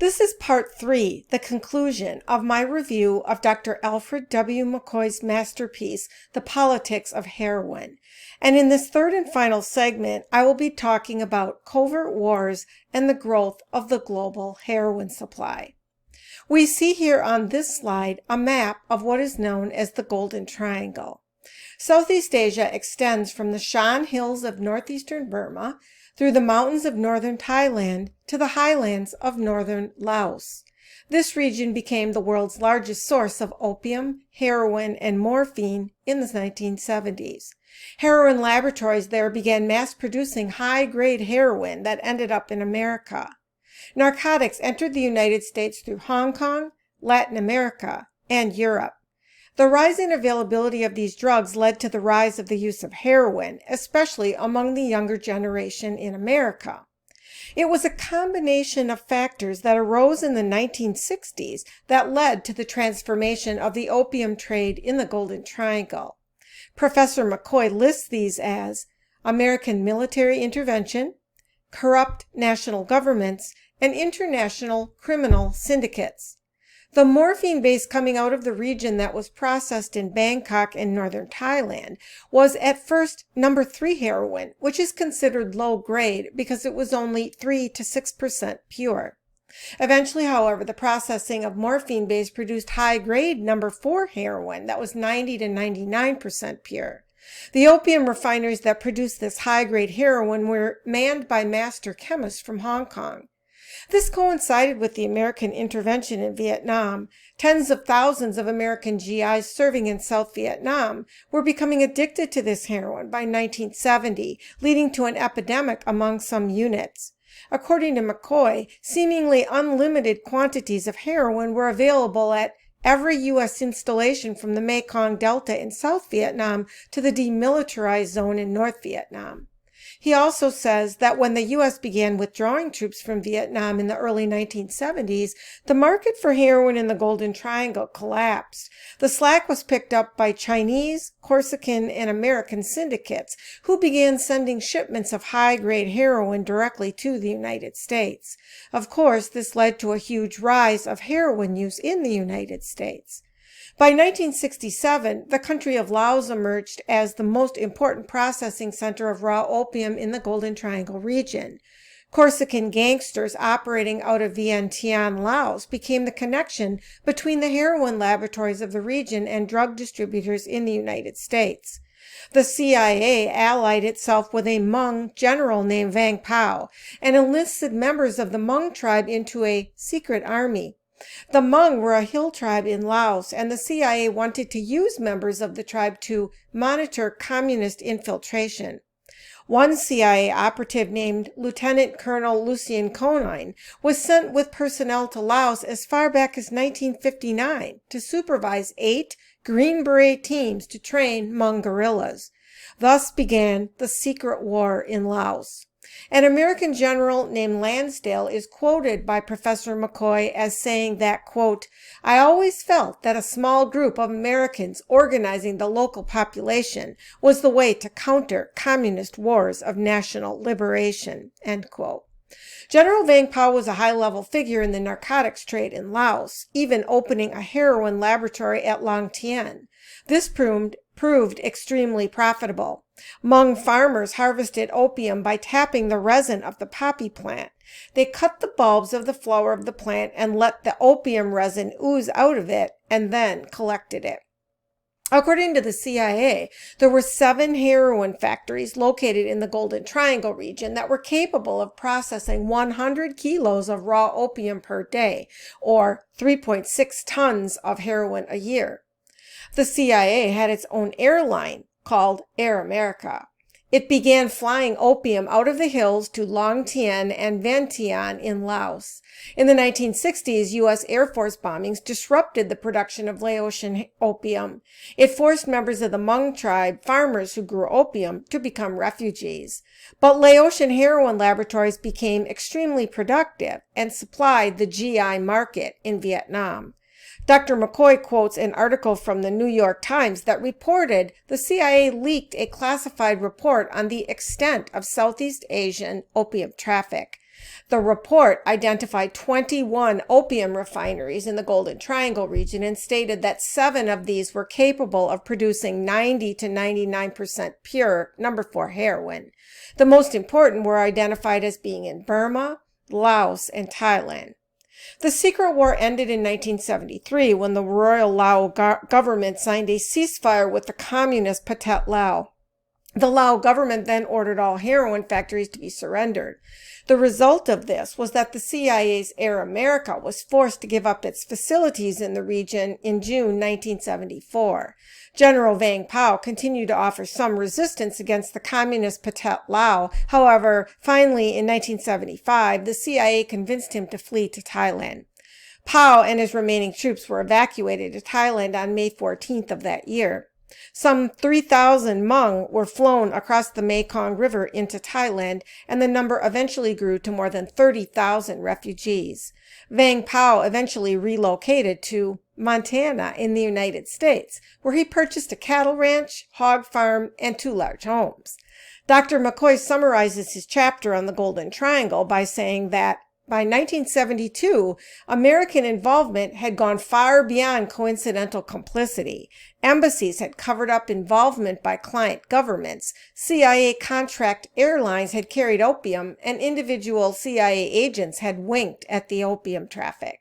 This is part 3, the conclusion of my review of Dr. Alfred W. McCoy's masterpiece, The Politics of Heroin. And in this third and final segment, I will be talking about covert wars and the growth of the global heroin supply. We see here on this slide a map of what is known as the Golden Triangle. Southeast Asia extends from the Shan Hills of northeastern Burma through the mountains of northern Thailand to the highlands of northern Laos. This region became the world's largest source of opium, heroin, and morphine in the 1970s. Heroin laboratories there began mass producing high-grade heroin that ended up in America. Narcotics entered the United States through Hong Kong, Latin America, and Europe. The rising availability of these drugs led to the rise of the use of heroin, especially among the younger generation in America. It was a combination of factors that arose in the 1960s that led to the transformation of the opium trade in the Golden Triangle. Professor McCoy lists these as American military intervention, corrupt national governments, and international criminal syndicates. The morphine base coming out of the region that was processed in Bangkok and northern Thailand was at first number 3 heroin, which is considered low grade because it was only 3 to 6% pure. Eventually, however, the processing of morphine base produced high grade number 4 heroin that was 90 to 99% pure. The opium refineries that produced this high grade heroin were manned by master chemists from Hong Kong. This coincided with the American intervention in Vietnam. Tens of thousands of American GIs serving in South Vietnam were becoming addicted to this heroin by 1970, leading to an epidemic among some units. According to McCoy, seemingly unlimited quantities of heroin were available at every U.S. installation from the Mekong Delta in South Vietnam to the demilitarized zone in North Vietnam. He also says that when the U.S. began withdrawing troops from Vietnam in the early 1970s, the market for heroin in the Golden Triangle collapsed. The slack was picked up by Chinese, Corsican, and American syndicates, who began sending shipments of high-grade heroin directly to the United States. Of course, this led to a huge rise of heroin use in the United States. By 1967, the country of Laos emerged as the most important processing center of raw opium in the Golden Triangle region. Corsican gangsters operating out of Vientiane, Laos, became the connection between the heroin laboratories of the region and drug distributors in the United States. The CIA allied itself with a Hmong general named Vang Pao and enlisted members of the Hmong tribe into a secret army. The Hmong were a hill tribe in Laos, and the CIA wanted to use members of the tribe to monitor communist infiltration. One CIA operative named Lieutenant Colonel Lucien Conine was sent with personnel to Laos as far back as 1959 to supervise 8 Green Beret teams to train Hmong guerrillas. Thus began the secret war in Laos. An American general named Lansdale is quoted by Professor McCoy as saying that, quote, "I always felt that a small group of Americans organizing the local population was the way to counter communist wars of national liberation," end quote. General Vang Pao was a high-level figure in the narcotics trade in Laos, even opening a heroin laboratory at Long Tien. This proved extremely profitable. Hmong farmers harvested opium by tapping the resin of the poppy plant. They cut the bulbs of the flower of the plant and let the opium resin ooze out of it and then collected it. According to the CIA, there were 7 heroin factories located in the Golden Triangle region that were capable of processing 100 kilos of raw opium per day, or 3.6 tons of heroin a year. The CIA had its own airline called Air America. It began flying opium out of the hills to Long Tien and Vientiane in Laos. In the 1960s, U.S. Air Force bombings disrupted the production of Laotian opium. It forced members of the Hmong tribe, farmers who grew opium, to become refugees. But Laotian heroin laboratories became extremely productive and supplied the GI market in Vietnam. Dr. McCoy quotes an article from the New York Times that reported the CIA leaked a classified report on the extent of Southeast Asian opium traffic. The report identified 21 opium refineries in the Golden Triangle region and stated that 7 of these were capable of producing 90 to 99% pure number 4 heroin. The most important were identified as being in Burma, Laos, and Thailand. The secret war ended in 1973 when the Royal Lao government signed a ceasefire with the communist Pathet Lao. The Lao government then ordered all heroin factories to be surrendered. The result of this was that the CIA's Air America was forced to give up its facilities in the region in June 1974. General Vang Pao continued to offer some resistance against the communist Pathet Lao. However, finally in 1975, the CIA convinced him to flee to Thailand. Pao and his remaining troops were evacuated to Thailand on May 14th of that year. Some 3,000 Hmong were flown across the Mekong River into Thailand, and the number eventually grew to more than 30,000 refugees. Vang Pao eventually relocated to Montana in the United States, where he purchased a cattle ranch, hog farm, and 2 large homes. Dr. McCoy summarizes his chapter on the Golden Triangle by saying that by 1972, American involvement had gone far beyond coincidental complicity. Embassies had covered up involvement by client governments. CIA contract airlines had carried opium, and individual CIA agents had winked at the opium traffic.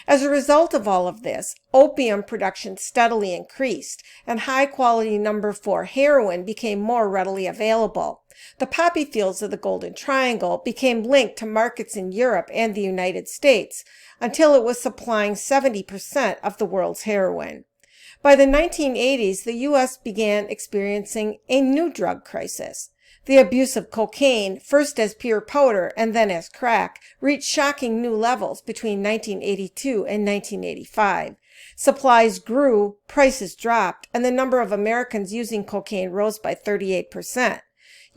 As a result of all of this, opium production steadily increased, and high-quality number 4 heroin became more readily available. The poppy fields of the Golden Triangle became linked to markets in Europe and the United States until it was supplying 70% of the world's heroin. By the 1980s, the U.S. began experiencing a new drug crisis. The abuse of cocaine, first as pure powder and then as crack, reached shocking new levels between 1982 and 1985. Supplies grew, prices dropped, and the number of Americans using cocaine rose by 38%.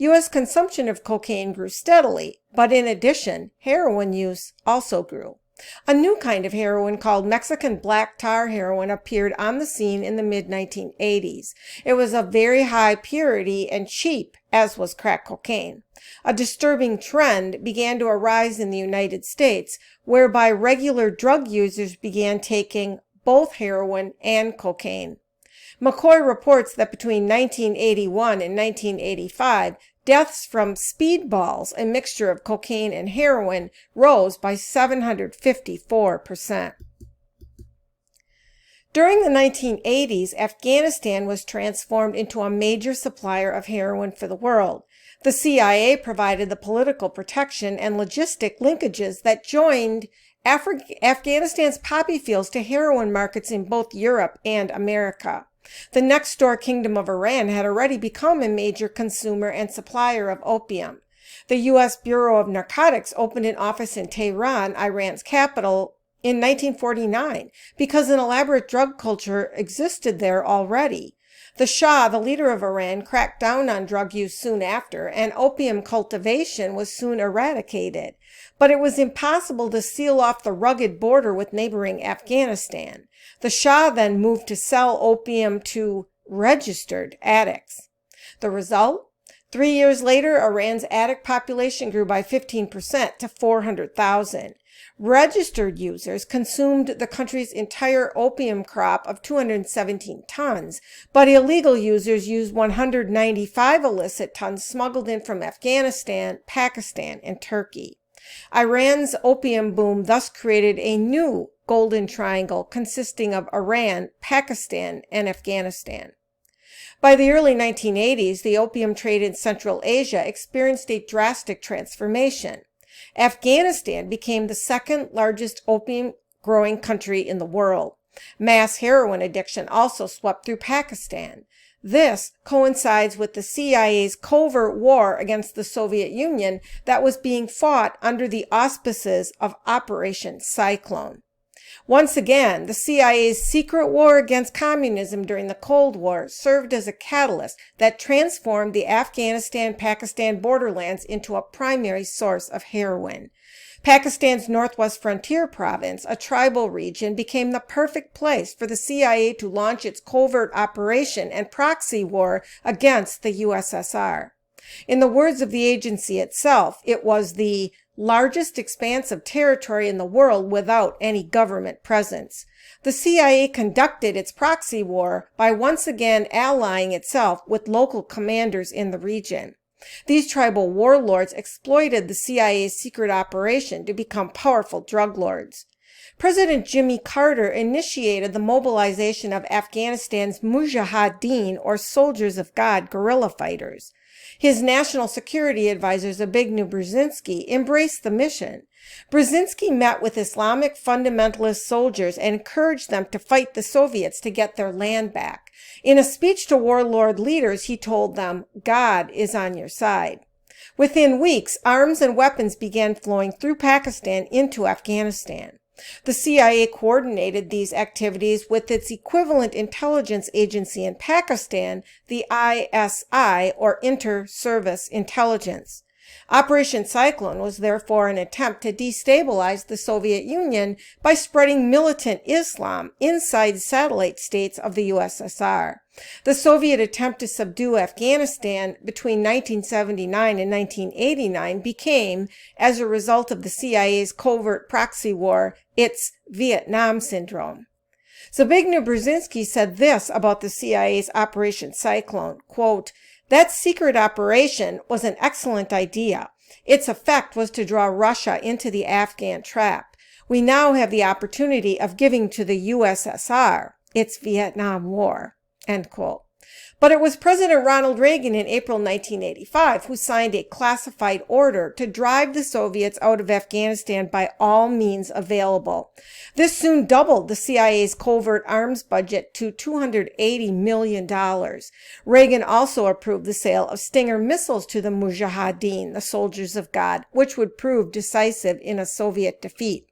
U.S. consumption of cocaine grew steadily, but in addition, heroin use also grew. A new kind of heroin called Mexican black tar heroin appeared on the scene in the mid-1980s. It was of very high purity and cheap, as was crack cocaine. A disturbing trend began to arise in the United States, whereby regular drug users began taking both heroin and cocaine. McCoy reports that between 1981 and 1985, deaths from speedballs, a mixture of cocaine and heroin, rose by 754%. During the 1980s, Afghanistan was transformed into a major supplier of heroin for the world. The CIA provided the political protection and logistic linkages that joined Afghanistan's poppy fields to heroin markets in both Europe and America. The next-door kingdom of Iran had already become a major consumer and supplier of opium. The U.S. Bureau of Narcotics opened an office in Tehran, Iran's capital, in 1949 because an elaborate drug culture existed there already. The Shah, the leader of Iran, cracked down on drug use soon after, and opium cultivation was soon eradicated. But it was impossible to seal off the rugged border with neighboring Afghanistan. The Shah then moved to sell opium to registered addicts. The result? 3 years later, Iran's addict population grew by 15% to 400,000. Registered users consumed the country's entire opium crop of 217 tons, but illegal users used 195 illicit tons smuggled in from Afghanistan, Pakistan, and Turkey. Iran's opium boom thus created a new Golden Triangle consisting of Iran, Pakistan, and Afghanistan. By the early 1980s, the opium trade in Central Asia experienced a drastic transformation. Afghanistan became the second largest opium-growing country in the world. Mass heroin addiction also swept through Pakistan. This coincides with the CIA's covert war against the Soviet Union that was being fought under the auspices of Operation Cyclone. Once again, the CIA's secret war against communism during the Cold War served as a catalyst that transformed the Afghanistan-Pakistan borderlands into a primary source of heroin. Pakistan's northwest frontier province, a tribal region, became the perfect place for the CIA to launch its covert operation and proxy war against the USSR. In the words of the agency itself, it was the largest expanse of territory in the world without any government presence. The CIA conducted its proxy war by once again allying itself with local commanders in the region. These tribal warlords exploited the CIA's secret operation to become powerful drug lords. President Jimmy Carter initiated the mobilization of Afghanistan's Mujahideen, or Soldiers of God, guerrilla fighters. His national security advisor, Zbigniew Brzezinski, embraced the mission. Brzezinski met with Islamic fundamentalist soldiers and encouraged them to fight the Soviets to get their land back. In a speech to warlord leaders, he told them, "God is on your side." Within weeks, arms and weapons began flowing through Pakistan into Afghanistan. The CIA coordinated these activities with its equivalent intelligence agency in Pakistan, the ISI, or Inter-Service Intelligence. Operation Cyclone was therefore an attempt to destabilize the Soviet Union by spreading militant Islam inside satellite states of the USSR. The Soviet attempt to subdue Afghanistan between 1979 and 1989 became, as a result of the CIA's covert proxy war, its Vietnam syndrome. Zbigniew Brzezinski said this about the CIA's Operation Cyclone, quote, "That secret operation was an excellent idea. Its effect was to draw Russia into the Afghan trap. We now have the opportunity of giving to the USSR its Vietnam War." End quote. But it was President Ronald Reagan in April 1985 who signed a classified order to drive the Soviets out of Afghanistan by all means available. This soon doubled the CIA's covert arms budget to $280 million. Reagan also approved the sale of Stinger missiles to the Mujahideen, the Soldiers of God, which would prove decisive in a Soviet defeat.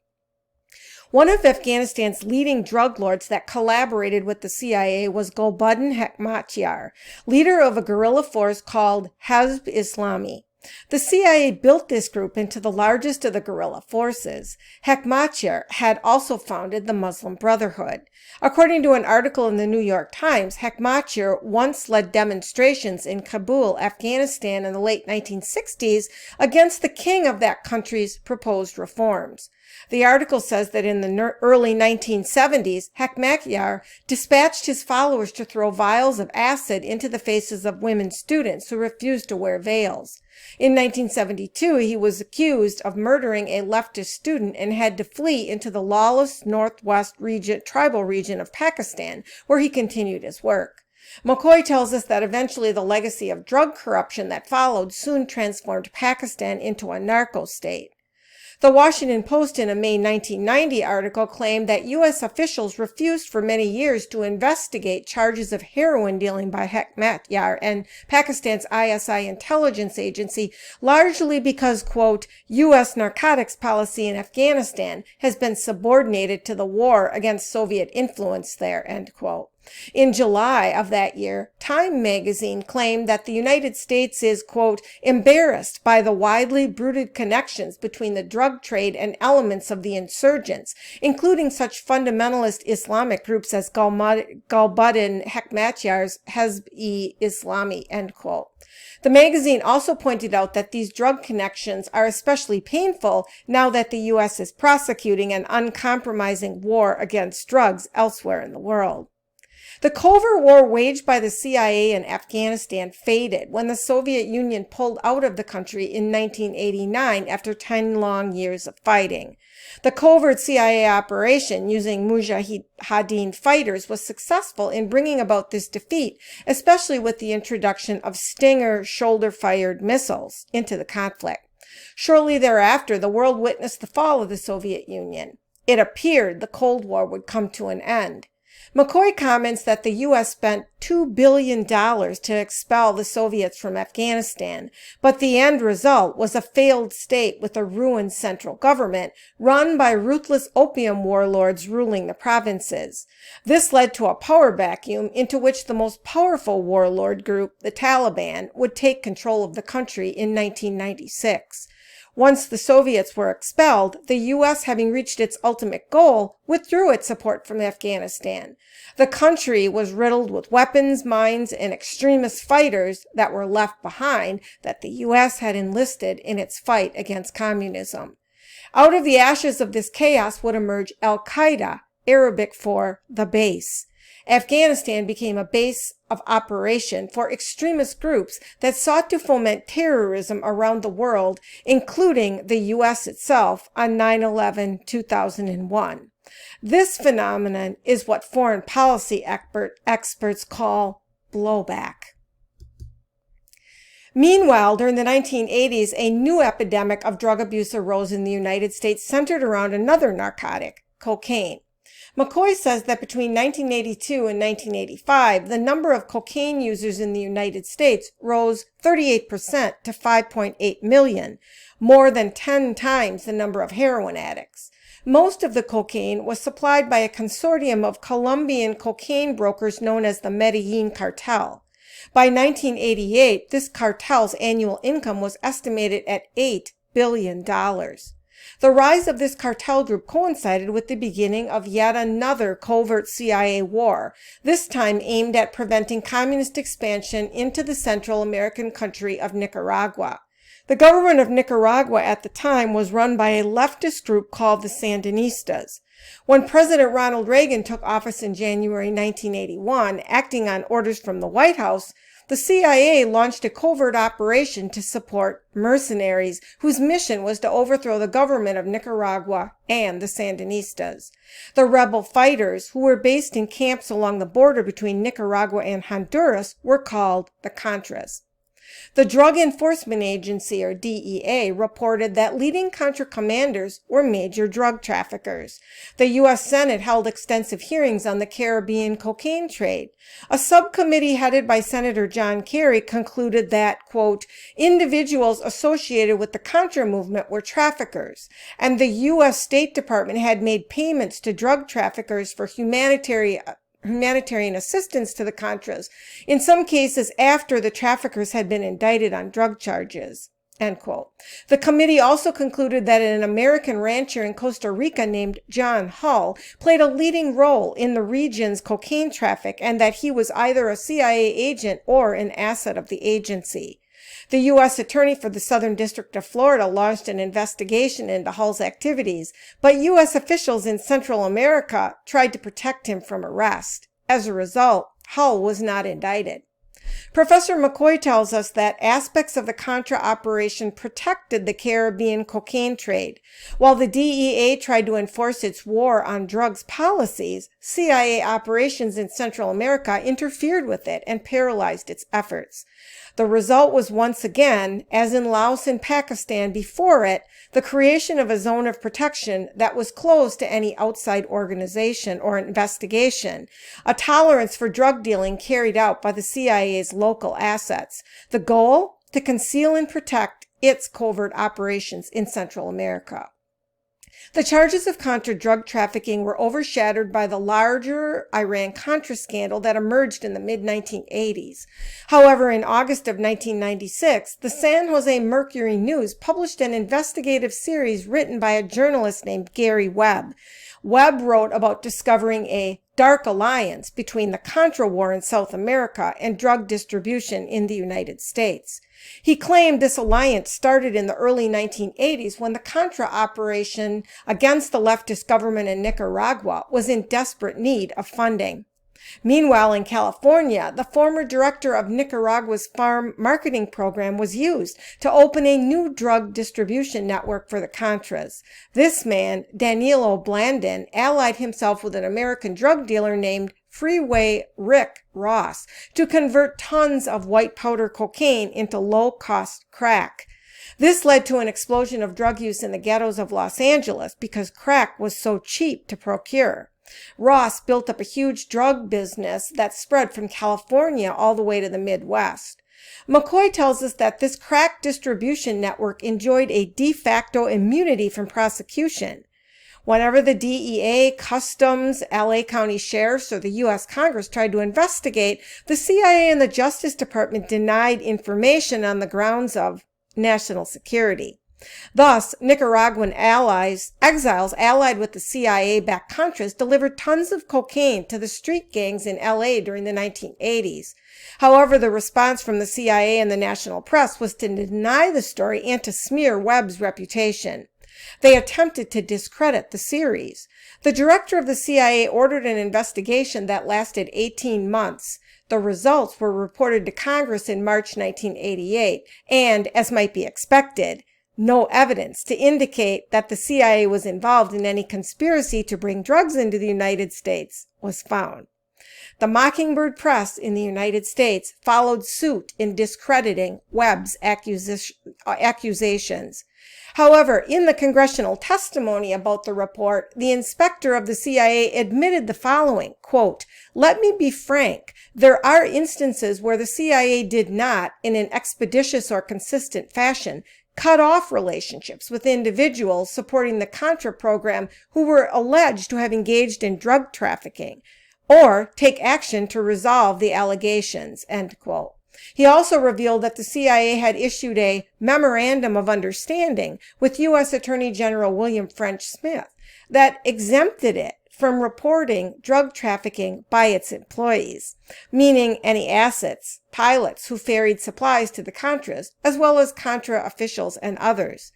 One of Afghanistan's leading drug lords that collaborated with the CIA was Gulbuddin Hekmatyar, leader of a guerrilla force called Hezb Islami. The CIA built this group into the largest of the guerrilla forces. Hekmatyar had also founded the Muslim Brotherhood. According to an article in the New York Times, Hekmatyar once led demonstrations in Kabul, Afghanistan in the late 1960s against the king of that country's proposed reforms. The article says that in the early 1970s, Hekmatyar dispatched his followers to throw vials of acid into the faces of women students who refused to wear veils. In 1972, he was accused of murdering a leftist student and had to flee into the lawless northwest tribal region of Pakistan, where he continued his work. McCoy tells us that eventually the legacy of drug corruption that followed soon transformed Pakistan into a narco state. The Washington Post, in a May 1990 article, claimed that U.S. officials refused for many years to investigate charges of heroin dealing by Hekmatyar and Pakistan's ISI intelligence agency, largely because, quote, U.S. narcotics policy in Afghanistan has been subordinated to the war against Soviet influence there, end quote. In July of that year, Time magazine claimed that the United States is, quote, embarrassed by the widely bruited connections between the drug trade and elements of the insurgents, including such fundamentalist Islamic groups as Gulbuddin Hekmatyar's Hezb Islami, end quote. The magazine also pointed out that these drug connections are especially painful now that the U.S. is prosecuting an uncompromising war against drugs elsewhere in the world. The covert war waged by the CIA in Afghanistan faded when the Soviet Union pulled out of the country in 1989 after 10 long years of fighting. The covert CIA operation using Mujahideen fighters was successful in bringing about this defeat, especially with the introduction of Stinger shoulder-fired missiles into the conflict. Shortly thereafter, the world witnessed the fall of the Soviet Union. It appeared the Cold War would come to an end. McCoy comments that the U.S. spent $2 billion to expel the Soviets from Afghanistan, but the end result was a failed state with a ruined central government run by ruthless opium warlords ruling the provinces. This led to a power vacuum into which the most powerful warlord group, the Taliban, would take control of the country in 1996. Once the Soviets were expelled, the U.S., having reached its ultimate goal, withdrew its support from Afghanistan. The country was riddled with weapons, mines, and extremist fighters that were left behind that the U.S. had enlisted in its fight against communism. Out of the ashes of this chaos would emerge Al-Qaeda, Arabic for the base. Afghanistan became a base of operation for extremist groups that sought to foment terrorism around the world, including the U.S. itself, on 9/11/2001. This phenomenon is what foreign policy experts call blowback. Meanwhile, during the 1980s, a new epidemic of drug abuse arose in the United States centered around another narcotic, cocaine. McCoy says that between 1982 and 1985, the number of cocaine users in the United States rose 38% to 5.8 million, more than 10 times the number of heroin addicts. Most of the cocaine was supplied by a consortium of Colombian cocaine brokers known as the Medellin Cartel. By 1988, this cartel's annual income was estimated at $8 billion. The rise of this cartel group coincided with the beginning of yet another covert CIA war, this time aimed at preventing communist expansion into the Central American country of Nicaragua. The government of Nicaragua at the time was run by a leftist group called the Sandinistas. When President Ronald Reagan took office in January 1981, acting on orders from the White House, the CIA launched a covert operation to support mercenaries whose mission was to overthrow the government of Nicaragua and the Sandinistas. The rebel fighters, who were based in camps along the border between Nicaragua and Honduras, were called the Contras. The Drug Enforcement Agency, or DEA, reported that leading Contra commanders were major drug traffickers. The U.S. Senate held extensive hearings on the Caribbean cocaine trade. A subcommittee headed by Senator John Kerry concluded that, quote, individuals associated with the Contra movement were traffickers, and the U.S. State Department had made payments to drug traffickers for humanitarian assistance to the Contras, in some cases after the traffickers had been indicted on drug charges, end quote. The committee also concluded that an American rancher in Costa Rica named John Hull played a leading role in the region's cocaine traffic and that he was either a CIA agent or an asset of the agency. The U.S. Attorney for the Southern District of Florida launched an investigation into Hull's activities, but U.S. officials in Central America tried to protect him from arrest. As a result, Hull was not indicted. Professor McCoy tells us that aspects of the Contra operation protected the Caribbean cocaine trade. While the DEA tried to enforce its war on drugs policies, CIA operations in Central America interfered with it and paralyzed its efforts. The result was once again, as in Laos and Pakistan before it, the creation of a zone of protection that was closed to any outside organization or investigation, a tolerance for drug dealing carried out by the CIA's local assets. The goal? To conceal and protect its covert operations in Central America. The charges of Contra drug trafficking were overshadowed by the larger Iran-Contra scandal that emerged in the mid-1980s. However, in August of 1996, the San Jose Mercury News published an investigative series written by a journalist named Gary Webb. Webb wrote about discovering a dark alliance between the Contra war in South America and drug distribution in the United States. He claimed this alliance started in the early 1980s when the Contra operation against the leftist government in Nicaragua was in desperate need of funding. Meanwhile, in California, the former director of Nicaragua's farm marketing program was used to open a new drug distribution network for the Contras. This man, Danilo Blandin, allied himself with an American drug dealer named Freeway Rick Ross to convert tons of white powder cocaine into low-cost crack. This led to an explosion of drug use in the ghettos of Los Angeles because crack was so cheap to procure. Ross built up a huge drug business that spread from California all the way to the Midwest. McCoy tells us that this crack distribution network enjoyed a de facto immunity from prosecution. Whenever the DEA, Customs, LA County Sheriffs, or the U.S. Congress tried to investigate, the CIA and the Justice Department denied information on the grounds of national security. Thus, Nicaraguan exiles allied with the CIA-backed Contras delivered tons of cocaine to the street gangs in LA during the 1980s. However, the response from the CIA and the national press was to deny the story and to smear Webb's reputation. They attempted to discredit the series. The director of the CIA ordered an investigation that lasted 18 months. The results were reported to Congress in March 1988, and, as might be expected, no evidence to indicate that the CIA was involved in any conspiracy to bring drugs into the United States was found. The Mockingbird Press in the United States followed suit in discrediting Webb's accusations. However, in the congressional testimony about the report, the inspector of the CIA admitted the following, quote, "Let me be frank, there are instances where the CIA did not, in an expeditious or consistent fashion, cut off relationships with individuals supporting the Contra program who were alleged to have engaged in drug trafficking, or take action to resolve the allegations," end quote. He also revealed that the CIA had issued a memorandum of understanding with U.S. Attorney General William French Smith that exempted it from reporting drug trafficking by its employees, meaning any assets, pilots who ferried supplies to the Contras, as well as Contra officials and others.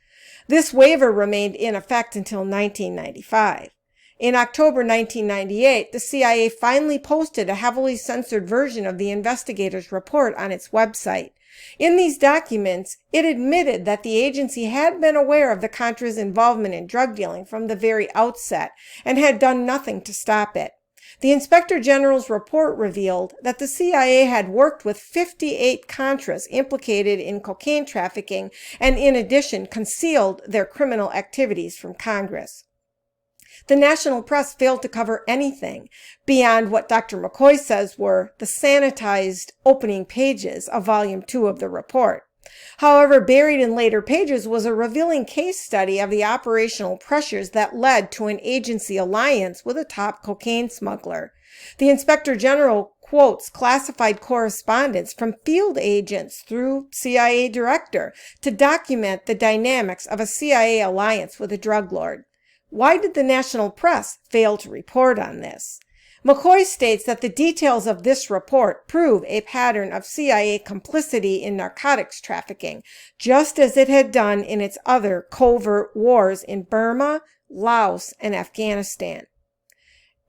This waiver remained in effect until 1995. In October 1998, the CIA finally posted a heavily censored version of the investigator's report on its website. In these documents, it admitted that the agency had been aware of the Contras' involvement in drug dealing from the very outset and had done nothing to stop it. The Inspector General's report revealed that the CIA had worked with 58 Contras implicated in cocaine trafficking and, in addition, concealed their criminal activities from Congress. The national press failed to cover anything beyond what Dr. McCoy says were the sanitized opening pages of Volume 2 of the report. However, buried in later pages was a revealing case study of the operational pressures that led to an agency alliance with a top cocaine smuggler. The Inspector General quotes classified correspondence from field agents through CIA director to document the dynamics of a CIA alliance with a drug lord. Why did the national press fail to report on this? McCoy states that the details of this report prove a pattern of CIA complicity in narcotics trafficking, just as it had done in its other covert wars in Burma, Laos, and Afghanistan.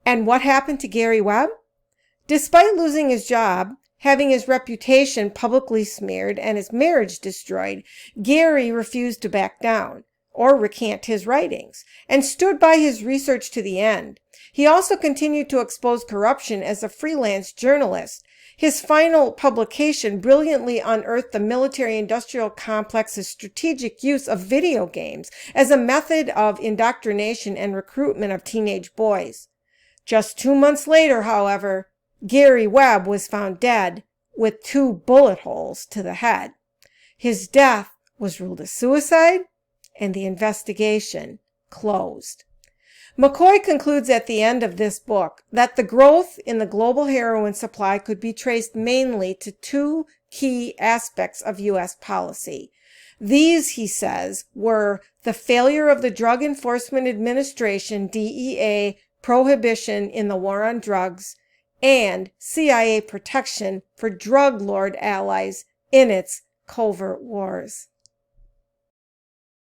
And what happened to Gary Webb? Despite losing his job, having his reputation publicly smeared, and his marriage destroyed, Gary refused to back down or recant his writings, and stood by his research to the end. He also continued to expose corruption as a freelance journalist. His final publication brilliantly unearthed the military-industrial complex's strategic use of video games as a method of indoctrination and recruitment of teenage boys. Just 2 months later, however, Gary Webb was found dead with 2 bullet holes to the head. His death was ruled a suicide, and the investigation closed. McCoy concludes at the end of this book that the growth in the global heroin supply could be traced mainly to 2 key aspects of U.S. policy. These, he says, were the failure of the Drug Enforcement Administration, DEA, prohibition in the war on drugs, and CIA protection for drug lord allies in its covert wars.